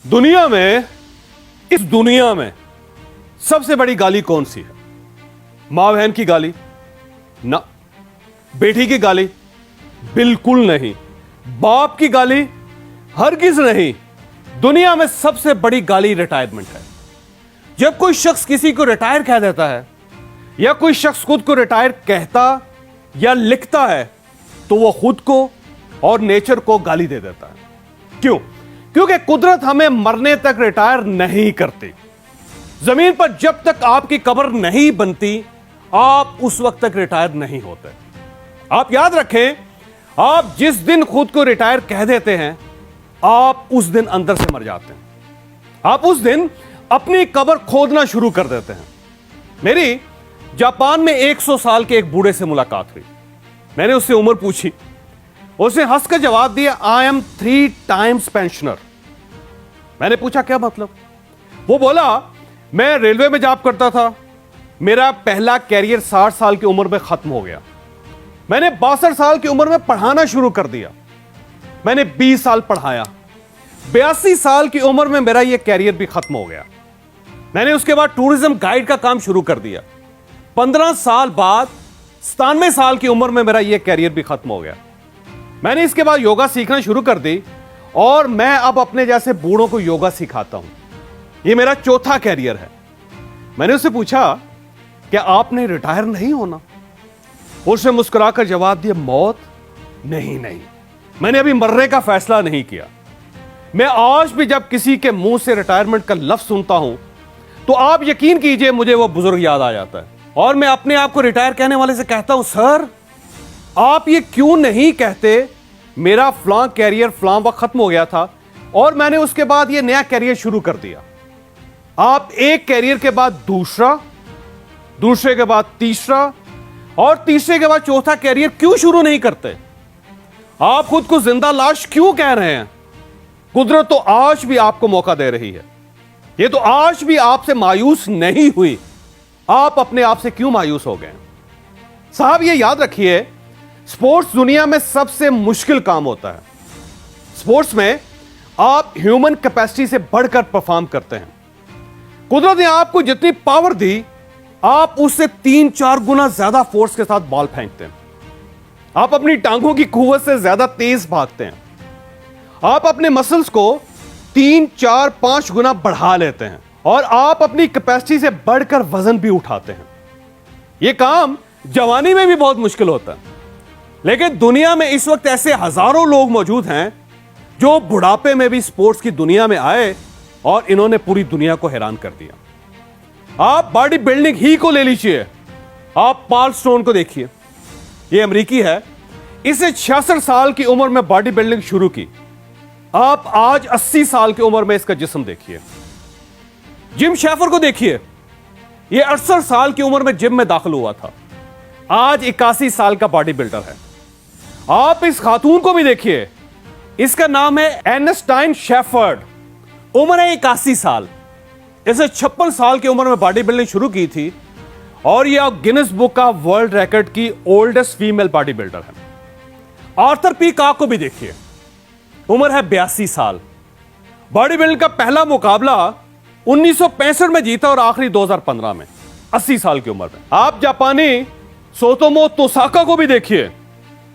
दुनिया में, इस दुनिया में सबसे बड़ी गाली कौन सी है? मां बहन की गाली? ना। बेटी की गाली? बिल्कुल नहीं। बाप की गाली? हरगिज नहीं। दुनिया में सबसे बड़ी गाली रिटायरमेंट है। जब कोई शख्स किसी को रिटायर कह देता है या कोई शख्स खुद को रिटायर कहता या लिखता है तो वह खुद को और नेचर को गाली दे देता है। क्यों? क्योंकि कुदरत हमें मरने तक रिटायर नहीं करती। जमीन पर जब तक आपकी कब्र नहीं बनती आप उस वक्त तक रिटायर नहीं होते। आप याद रखें, आप जिस दिन खुद को रिटायर कह देते हैं आप उस दिन अंदर से मर जाते हैं। आप उस दिन अपनी कब्र खोदना शुरू कर देते हैं। मेरी जापान में 100 साल के एक बूढ़े से मुलाकात हुई। मैंने उससे उम्र पूछी। उसने हंसकर जवाब दिया, आई एम 3 टाइम्स पेंशनर। मैंने पूछा क्या मतलब? वो बोला, मैं रेलवे में जॉब करता था, मेरा पहला कैरियर 60 साल की उम्र में खत्म हो गया। मैंने 62 साल की उम्र में पढ़ाना शुरू कर दिया। मैंने 20 साल पढ़ाया। 82 साल की उम्र में मेरा यह कैरियर भी खत्म हो गया। मैंने उसके बाद टूरिज्म गाइड का काम शुरू कर दिया। 15 साल बाद 97 साल की उम्र में मेरा यह कैरियर भी खत्म हो गया। मैंने इसके बाद योगा सीखना शुरू कर दी और मैं अब अपने जैसे बूढ़ों को योगा सिखाता हूं। यह मेरा चौथा कैरियर है। मैंने उससे पूछा, क्या आपने रिटायर नहीं होना? उसने मुस्कुराकर जवाब दिया, मौत? नहीं, मैंने अभी मरने का फैसला नहीं किया। मैं आज भी जब किसी के मुंह से रिटायरमेंट का लफ्ज सुनता हूं तो आप यकीन कीजिए मुझे वो बुजुर्ग याद आ जाता है और मैं अपने आप को रिटायर कहने वाले से कहता हूं, सर आप ये क्यों नहीं कहते मेरा फ्लां कैरियर फ्लां वक्त खत्म हो गया था और मैंने उसके बाद ये नया कैरियर शुरू कर दिया। आप एक कैरियर के बाद दूसरा, दूसरे के बाद तीसरा और तीसरे के बाद चौथा कैरियर क्यों शुरू नहीं करते? आप खुद को जिंदा लाश क्यों कह रहे हैं? कुदरत तो आज भी आपको मौका दे रही है। ये तो आज भी आपसे मायूस नहीं हुई। आप अपने आप से क्यों मायूस हो गए? साहब ये याद रखिए, स्पोर्ट्स दुनिया में सबसे मुश्किल काम होता है। स्पोर्ट्स में आप ह्यूमन कैपेसिटी से बढ़कर परफॉर्म करते हैं। कुदरत ने आपको जितनी पावर दी आप उससे 3-4 गुना ज्यादा फोर्स के साथ बॉल फेंकते हैं। आप अपनी टांगों की कुव्वत से ज्यादा तेज भागते हैं। आप अपने मसल्स को 3-4-5 गुना बढ़ा लेते हैं और आप अपनी कैपेसिटी से बढ़कर वजन भी उठाते हैं। यह काम जवानी में भी बहुत मुश्किल होता है, लेकिन दुनिया में इस वक्त ऐसे हजारों लोग मौजूद हैं जो बुढ़ापे में भी स्पोर्ट्स की दुनिया में आए और इन्होंने पूरी दुनिया को हैरान कर दिया। आप बॉडी बिल्डिंग ही को ले लीजिए, आप पॉल स्टोन को देखिए। यह अमेरिकी है, इसे 66 साल की उम्र में बॉडी बिल्डिंग शुरू की। आप आज 80 साल की उम्र में इसका जिस्म देखिए। जिम शेफर को देखिए, यह 68 साल की उम्र में जिम में दाखिल हुआ था, आज 81 साल का बॉडी बिल्डर है। आप इस खातून को भी देखिए, इसका नाम है एर्नेस्टाइन शेफर्ड, उम्र है 81 साल। इसे 56 साल की उम्र में बॉडी बिल्डिंग शुरू की थी और यह Guinness book of world record की ओल्डेस्ट फीमेल बॉडी बिल्डर है। आर्थर पी कॉक को भी देखिए, उम्र है 82 साल। बॉडी बिल्डिंग का पहला मुकाबला 1965 में जीता और आखिरी 2015 में, 80 साल की उम्र में। आप जापानी सोतोमो तोसाका को भी देखिए,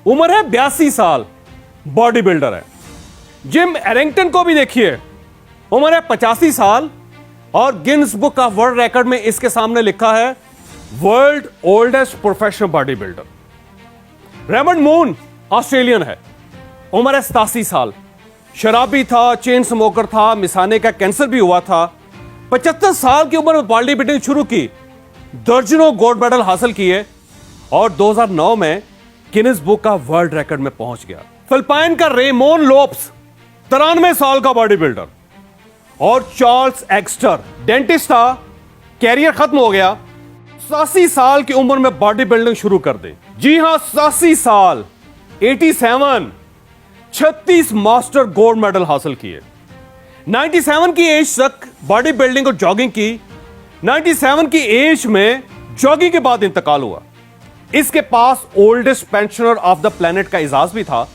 उम्र है 82 साल, बॉडी बिल्डर है। जिम एरिंगटन को भी देखिए, उम्र है 85 साल और Guinness book of world record में इसके सामने लिखा है world oldest professional body builder. Raymond moon Australian है, उम्र है 87 साल। शराबी था, चेन स्मोकर था, मिसाने का कैंसर भी हुआ था। 75 साल की उम्र में बॉडी बिल्डिंग शुरू की, दर्जनों गोल्ड मेडल हासिल किए और 2009 में Guinness book of world record में पहुंच गया। फिलिपाइन का रेमोन लोप्स 93 साल का बॉडी बिल्डर और चार्ल्स एक्स्टर डेंटिस्ट था, कैरियर खत्म हो गया, 87 साल की उम्र में बॉडी बिल्डिंग शुरू कर दे। जी हां, 87 साल, 87, 36 मास्टर गोल्ड मेडल हासिल किए। 97 की एज तक बॉडी बिल्डिंग और जॉगिंग की। 97 की एज में जॉगिंग के बाद इंतकाल हुआ। इसके पास oldest pensioner of the planet का एजाज भी था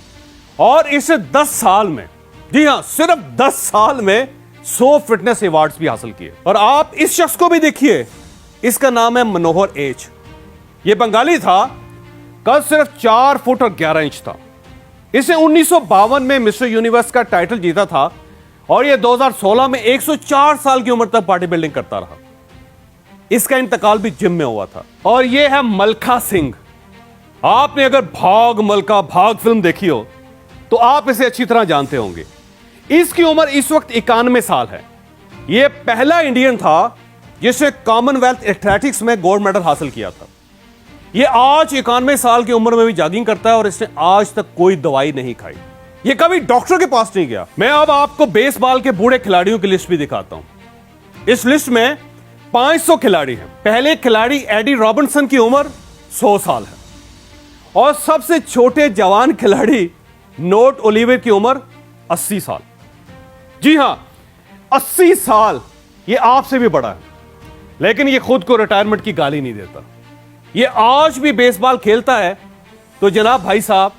और इसे 10 साल में, जी हां सिर्फ 10 साल में 100 फिटनेस अवार्ड्स भी हासिल किए। और आप इस शख्स को भी देखिए, इसका नाम है मनोहर एच। ये बंगाली था, कद सिर्फ 4 फुट और 11 इंच था। इसे 1952 में मिस्टर यूनिवर्स का टाइटल जीता था और यह 2016 में 104 साल की उम्र तक बॉडी बिल्डिंग करता रहा। इसका इंतकाल भी जिम में हुआ था। और यह है मलखा सिंह। आपने अगर भाग मलका भाग फिल्म देखी हो तो आप इसे अच्छी तरह जानते होंगे। इसकी उम्र इस वक्त 91 साल है। यह पहला इंडियन था जिसने कॉमनवेल्थ एथलेटिक्स में गोल्ड मेडल हासिल किया था। यह आज 91 साल की उम्र में भी जॉगिंग करता है और इसने आज तक कोई दवाई नहीं खाई। यह कभी डॉक्टर के पास नहीं गया। मैं अब आपको बेसबॉल के बूढ़े खिलाड़ियों की लिस्ट भी दिखाता हूं। इस लिस्ट में 500 खिलाड़ी हैं। पहले खिलाड़ी एडी रॉबिन्सन की उम्र 100 साल है और सबसे छोटे जवान खिलाड़ी नोट ओलिवर की उम्र 80 साल। जी हां, 80 साल। यह आपसे भी बड़ा है, लेकिन यह खुद को रिटायरमेंट की गाली नहीं देता। यह आज भी बेसबॉल खेलता है। तो जनाब भाई साहब,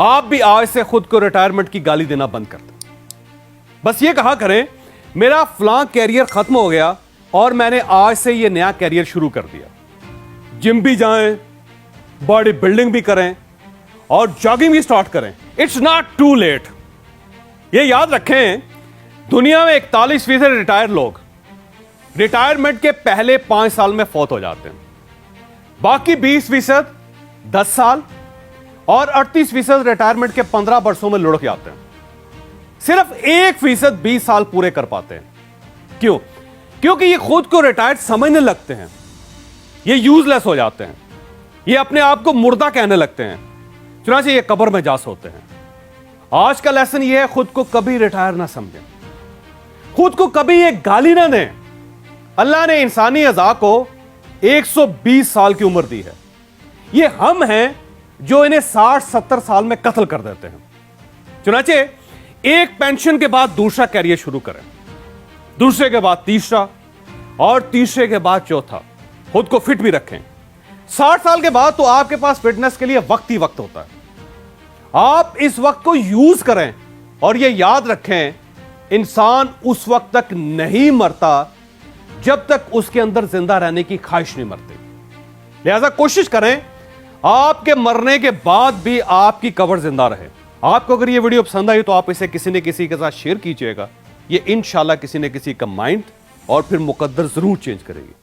आप भी आज से खुद को रिटायरमेंट की गाली देना बंद कर दें। बस ये कहा करें, मेरा फलां कैरियर खत्म हो गया और मैंने आज से यह नया कैरियर शुरू कर दिया। जिम भी जाएं, बॉडी बिल्डिंग भी करें और जॉगिंग भी स्टार्ट करें। It's not too late. यह याद रखें, दुनिया में 41% रिटायर्ड लोग रिटायरमेंट के पहले 5 साल में फौत हो जाते हैं। बाकी 20% 10 साल और 38% रिटायरमेंट के 15 वर्षों में लुढ़क जाते हैं। सिर्फ 1% 20 साल पूरे कर पाते हैं। क्यों? क्योंकि ये खुद को रिटायर्ड समझने लगते हैं। ये यूजलेस हो जाते हैं। ये अपने आप को मुर्दा कहने लगते हैं। चुनांचे ये कब्र में जा सोते हैं। आज का लेसन ये है, खुद को कभी रिटायर ना समझें, खुद को कभी ये गाली ना दें। अल्लाह ने इंसानी अज़ा को 120 साल की उम्र दी है। ये हम हैं जो इन्हें 60-70 साल में कत्ल कर देते हैं। चुनांचे एक पेंशन के बाद दूसरा कैरियर शुरू करें, दूसरे के बाद तीसरा और तीसरे के बाद चौथा। खुद को फिट भी रखें। 60 साल के बाद तो आपके पास फिटनेस के लिए वक्त ही वक्त होता है। आप इस वक्त को यूज करें और यह याद रखें, इंसान उस वक्त तक नहीं मरता जब तक उसके अंदर जिंदा रहने की ख्वाहिश नहीं मरती। लिहाजा कोशिश करें आपके मरने के बाद भी आपकी कब्र जिंदा रहे। आपको अगर यह वीडियो पसंद आई तो आप इसे किसी न किसी के साथ शेयर कीजिएगा। यह इंशाल्लाह किसी न किसी का माइंड और फिर मुकद्दर जरूर चेंज करेगी।